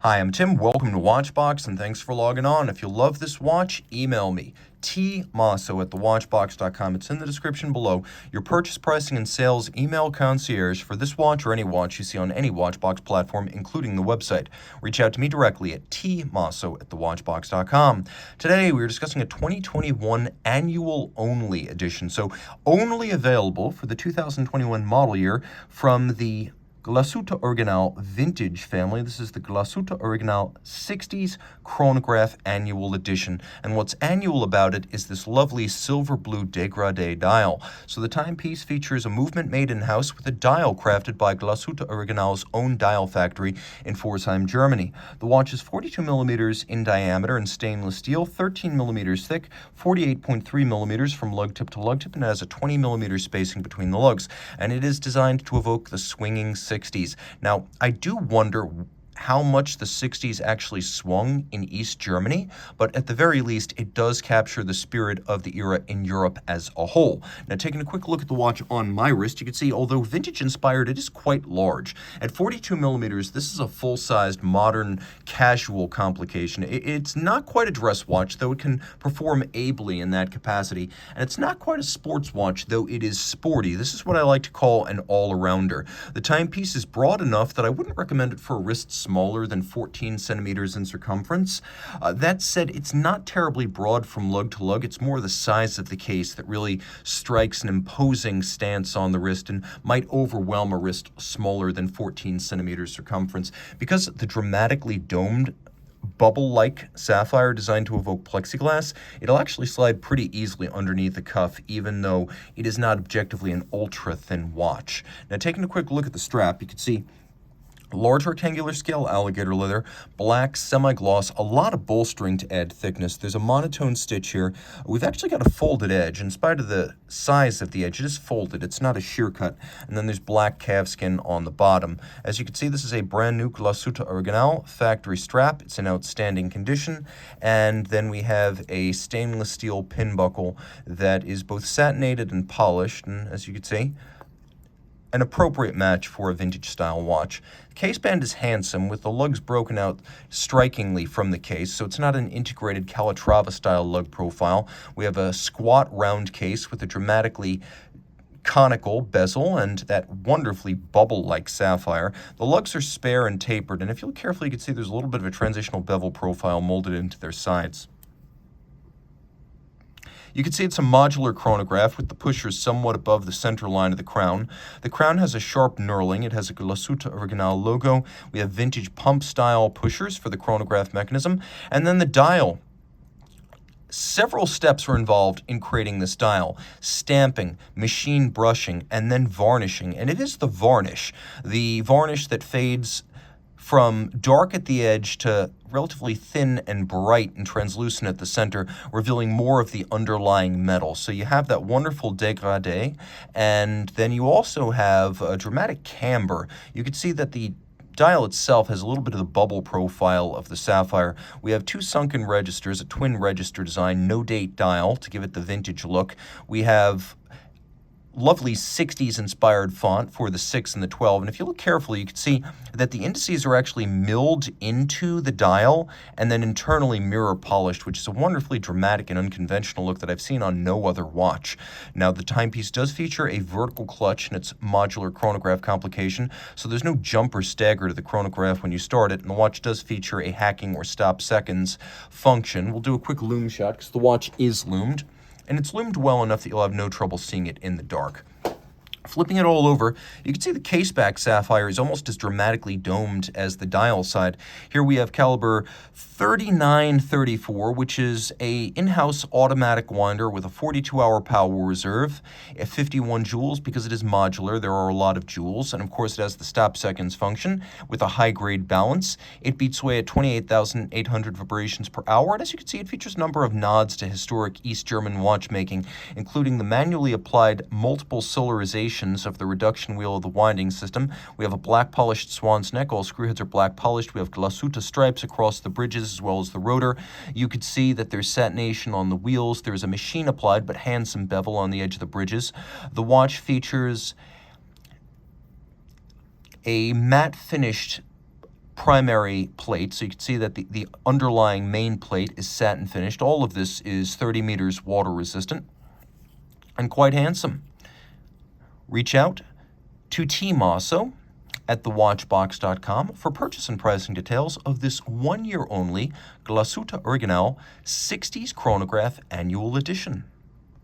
Hi, I'm Tim. Welcome to Watchbox, and thanks for logging on. If you love this watch, email me, tmosso@thewatchbox.com. It's in the description below. Your purchase, pricing, and sales email concierge for this watch or any watch you see on any Watchbox platform, including the website. Reach out to me directly at tmosso@thewatchbox.com. Today, we're discussing a 2021 annual-only edition, so only available for the 2021 model year from the Glashutte Original Vintage family. This is the Glashutte Original 60s Chronograph Annual Edition. And what's annual about it is this lovely silver blue dégradé dial. So the timepiece features a movement made in-house with a dial crafted by Glashutte Original's own dial factory in Pforzheim, Germany. The watch is 42 millimeters in diameter in stainless steel, 13 millimeters thick, 48.3 millimeters from lug tip to lug tip, and it has a 20 millimeter spacing between the lugs. And it is designed to evoke the swinging 60s. Now, I do wonder how much the 60s actually swung in East Germany, but at the very least, it does capture the spirit of the era in Europe as a whole. Now, taking a quick look at the watch on my wrist, you can see, although vintage-inspired, it is quite large. At 42 millimeters, this is a full-sized, modern, casual complication. It's not quite a dress watch, though it can perform ably in that capacity, and it's not quite a sports watch, though it is sporty. This is what I like to call an all-arounder. The timepiece is broad enough that I wouldn't recommend it for a wrist smaller than 14 centimeters in circumference. That said, it's not terribly broad from lug to lug. It's more the size of the case that really strikes an imposing stance on the wrist and might overwhelm a wrist smaller than 14 centimeters circumference. Because the dramatically domed bubble-like sapphire designed to evoke plexiglass, it'll actually slide pretty easily underneath the cuff, even though it is not objectively an ultra-thin watch. Now, taking a quick look at the strap, you can see large rectangular scale alligator leather, black semi-gloss, a lot of bolstering to add thickness. There's a monotone stitch here. We've actually got a folded edge. In spite of the size of the edge, it is folded. It's not a shear cut. And then there's black calfskin on the bottom. As you can see, this is a brand new Glashutte Original factory strap. It's in outstanding condition. And then we have a stainless steel pin buckle that is both satinated and polished. And as you can see, an appropriate match for a vintage-style watch. The case band is handsome, with the lugs broken out strikingly from the case, so it's not an integrated Calatrava-style lug profile. We have a squat round case with a dramatically conical bezel and that wonderfully bubble-like sapphire. The lugs are spare and tapered, and if you look carefully, you can see there's a little bit of a transitional bevel profile molded into their sides. You can see it's a modular chronograph with the pushers somewhat above the center line of the crown. The crown has a sharp knurling. It has a Glashutte Original logo. We have vintage pump-style pushers for the chronograph mechanism. And then the dial. Several steps were involved in creating this dial: stamping, machine brushing, and then varnishing. And it is the varnish that fades from dark at the edge to relatively thin and bright and translucent at the center, revealing more of the underlying metal. So you have that wonderful dégradé, and then you also have a dramatic camber. You can see that the dial itself has a little bit of the bubble profile of the sapphire. We have two sunken registers, a twin register design, no date dial to give it the vintage look. We have lovely 60s inspired font for the 6 and the 12. And if you look carefully, you can see that the indices are actually milled into the dial and then internally mirror polished, which is a wonderfully dramatic and unconventional look that I've seen on no other watch. Now, the timepiece does feature a vertical clutch in its modular chronograph complication, so there's no jump or stagger to the chronograph when you start it, and the watch does feature a hacking or stop seconds function. We'll do a quick loom shot because the watch is loomed, and it's loomed well enough that you'll have no trouble seeing it in the dark. Flipping it all over, you can see the caseback sapphire is almost as dramatically domed as the dial side. Here we have caliber 3934, which is a in-house automatic winder with a 42-hour power reserve at 51 joules. Because it is modular, there are a lot of joules, and of course it has the stop seconds function with a high-grade balance. It beats away at 28,800 vibrations per hour, and as you can see, it features a number of nods to historic East German watchmaking, including the manually applied multiple solarization of the reduction wheel of the winding system. We have a black polished swan's neck. All screw heads are black polished. We have Glashutte stripes across the bridges as well as the rotor. You could see that there's satination on the wheels. There's a machine applied but handsome bevel on the edge of the bridges. The watch features a matte finished primary plate, so you can see that the underlying main plate is satin finished. All of this is 30 meters water resistant and quite handsome. Reach out to Team Mosso at thewatchbox.com for purchase and pricing details of this 1 year only Glashutte Original 60s Chronograph Annual Edition.